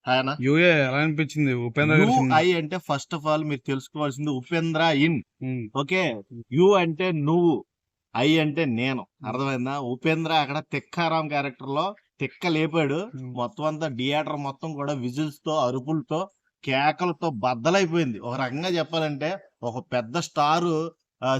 ఆయన యూఏ ఎలా అనిపించింది ఉపేంద్ర గారి సినిమా? యుఐ అంటే ఫస్ట్ ఆఫ్ ఆల్ మీరు తెలుసుకోవాల్సింది Upendra in. Um, okay, you అంటే నువ్వు, ఐ అంటే నేను. ఉమ్, అర్థమైందా? ఉపేంద్ర అక్కడ తిక్కారాం క్యారెక్టర్ లో తిక్క లేపాడు. ఉమ్, మొత్తం అంతా థియేటర్ మొత్తం కూడా విజిల్స్ తో, అరుపులతో, కేకలతో బద్దలైపోయింది. ఒక రకంగా చెప్పాలంటే ఒక పెద్ద స్టారు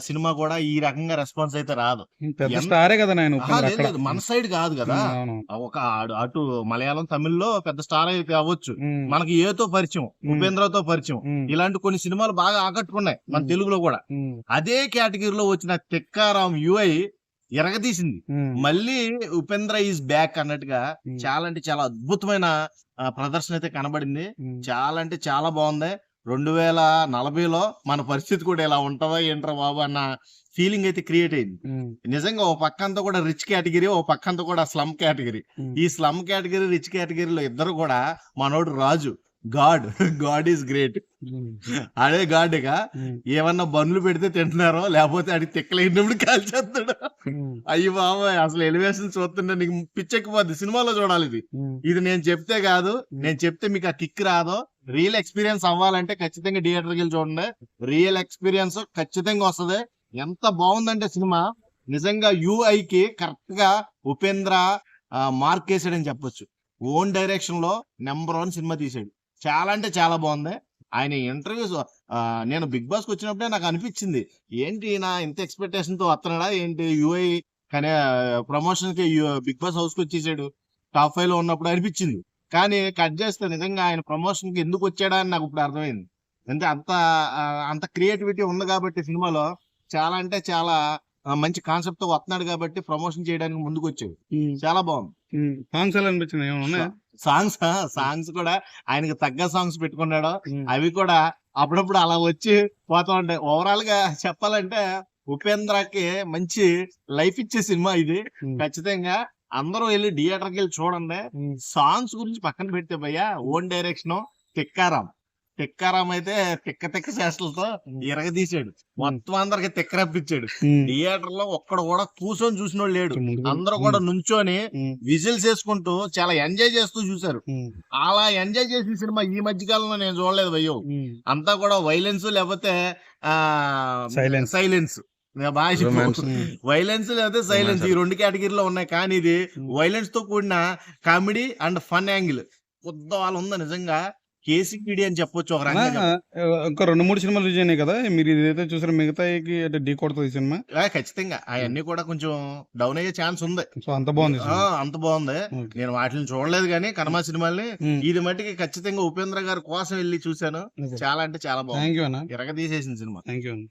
సినిమా కూడా ఈ రకంగా రెస్పాన్స్ అయితే రాదు. పెద్ద ఎంత స్టారే కదా నాయన ఆహా, ఉపేంద్ర లేదు అక్కడ. లేదు, మన సైడ్ కాదు కదా. అవును. ఒక అటు మలయాళం, తమిళ్లో పెద్ద స్టార్ అయితే అవ్వచ్చు. ఉమ్, మనకి ఏతో పరిచయం, ఉమ్, ఉపేంద్రతో పరిచయం, ఉమ్, ఇలాంటి కొన్ని సినిమాలు బాగా ఆకట్టుకున్నాయి మన ఉమ్, తెలుగులో కూడా. ఉమ్, అదే కేటగిరీలో వచ్చిన తిక్కారాం యుఐ ఎరగదీసింది. ఉమ్, మళ్ళీ ఉపేంద్ర ఈజ్ బ్యాక్ అన్నట్టుగా ఉమ్, చాలా అంటే చాలా అద్భుతమైన ప్రదర్శన అయితే కనబడింది. ఉమ్, చాలా అంటే చాలా బాగుంది. 2040లో మన పరిస్థితి కూడా ఇలా ఉంటదా ఏంట్రా బాబు అన్న ఫీలింగ్ అయితే క్రియేట్ అయింది. ఉమ్, నిజంగా ఓ పక్కంతా కూడా రిచ్ కేటగిరీ, ఓ పక్కంతా కూడా స్లమ్ కేటగిరీ. ఉమ్, ఈ స్లమ్ కేటగిరీ, రిచ్ కేటగిరీలో ఇద్దరు కూడా మనోడు Raju, god. God is great. Um, అదే గాడ్ ఇక ఉమ్, ఏమన్నా బండ్లు పెడితే తింటున్నారో, లేకపోతే అడిగి తిక్కలేనప్పుడు కాల్చేస్తాడు. ఉమ్, అయ్యి బాబాయ్, అసలు ఎలివేషన్ చూస్తుంటే నీకు పిచ్చెక్కిపోద్ది. సినిమాలో చూడాలి ఇది. ఉమ్, ఇది నేను చెప్తే కాదు, నేను చెప్తే మీకు ఆ కిక్ రాదో. రియల్ ఎక్స్పీరియన్స్ అవ్వాలంటే ఖచ్చితంగా థియేటర్కి వెళ్ళి చూడండి. రియల్ ఎక్స్పీరియన్స్ ఖచ్చితంగా వస్తది. ఎంత బాగుందంటే సినిమా నిజంగా యుఐకి కరెక్ట్ గా ఉపేంద్ర మార్క్ వేసాడని చెప్పొచ్చు. ఓన్ డైరెక్షన్ లో నెంబర్ 1 సినిమా తీసాడు. చాలా అంటే చాలా బాగుంది. ఆయన ఇంటర్వ్యూస్ నేను బిగ్ బాస్ కి వచ్చినప్పుడే నాకు అనిపించింది, ఏంటి నా ఇంత ఎక్స్పెక్టేషన్ తో వస్తున్నాడా ఏంటి యుఐ కానీ ప్రమోషన్ కి బిగ్ బాస్ హౌస్ కి వచ్చేసాడు టాప్ 5 లో ఉన్నప్పుడు అనిపించింది. కానీ కట్ చేస్తే నిజంగా ఆయన ప్రమోషన్ కి ఎందుకు వచ్చాడా అని నాకు ఇప్పుడు అర్థమైంది. అంటే అంత క్రియేటివిటీ ఉంది కాబట్టి సినిమాలో చాలా అంటే చాలా మంచి కాన్సెప్ట్ తో వస్తున్నాడు కాబట్టి ప్రమోషన్ చేయడానికి ముందుకు వచ్చాడు. ఉమ్, చాలా బాగుంది. ఉమ్. సాంగ్స్ ఎలా అనిపించింది? ఏమైనా ఉన్నాయా? సాంగ్స్ కూడా ఆయనకి తగ్గ సాంగ్స్ పెట్టుకున్నాడు. ఉమ్, అవి కూడా అప్పుడప్పుడు అలా వచ్చి పోతా ఉంటాయి. ఓవరాల్ గా చెప్పాలంటే ఉపేంద్రకి మంచి లైఫ్ ఇచ్చే సినిమా ఇది. ఉమ్, ఖచ్చితంగా అందరూ వెళ్ళి థియేటర్కి వెళ్ళి చూడండి. ఉమ్, సాంగ్స్ గురించి పక్కన పెడితే భయ్యా, ఓన్ డైరెక్షన్ తిక్కారాం. తిక్కారాం అయితే తిక్క చేష్టలతో ఎరగదీశాడు. మొత్తం అందరికి తిక్క రప్పించాడు. ఉమ్, థియేటర్ లో ఒక్కడు కూడా కూర్చొని చూసినోడు లేడు. ముందుకు. అందరూ కూడా నుంచొని ఉమ్, విజిల్స్ వేసుకుంటూ చాలా ఎంజాయ్ చేస్తూ చూసారు. ఉమ్, అలా ఎంజాయ్ చేసిన సినిమా ఈ మధ్య కాలంలో నేను చూడలేదు భయ్యో. ఉమ్, అంతా కూడా వైలెన్స్ లేకపోతే Silence. సైలెన్స్. Romance. వైలెన్స్ లేకపోతే సైలెన్స్, ఈ 2 కేటగిరీలో ఉన్నాయి. కానీ ఇది వైలెన్స్ తో కూడిన కామెడీ అండ్ ఫన్ యాంగిల్ వాళ్ళు ఉందా నిజంగా కేసీపీడి అని చెప్పొచ్చు ఒక రకంగా ఇంకా 2-3 సినిమాలు రిలీజ్ అయినాయి కదా, మీరు ఇదైతే చూసారు, మిగతాకి అంటే ఢీ కొడుతుంది ఈ సినిమా. ఖచ్చితంగా అవన్నీ కూడా కొంచెం డౌన్ అయ్యే ఛాన్స్ ఉంది. సో అంత బాగుంది ఈ సినిమా. అంత బాగుంది. Okay. నేను వాటిని చూడలేదు కానీ కర్మ సినిమాల్ని. ఉమ్, ఇది మట్టికి ఖచ్చితంగా ఉపేంద్ర గారి కోసం వెళ్ళి చూశాను. Okay. చాలా అంటే చాలా బాగుంది. థ్యాంక్ యూ అన్న. ఎరగదీసేసిన సినిమా. థ్యాంక్ యూ అన్న.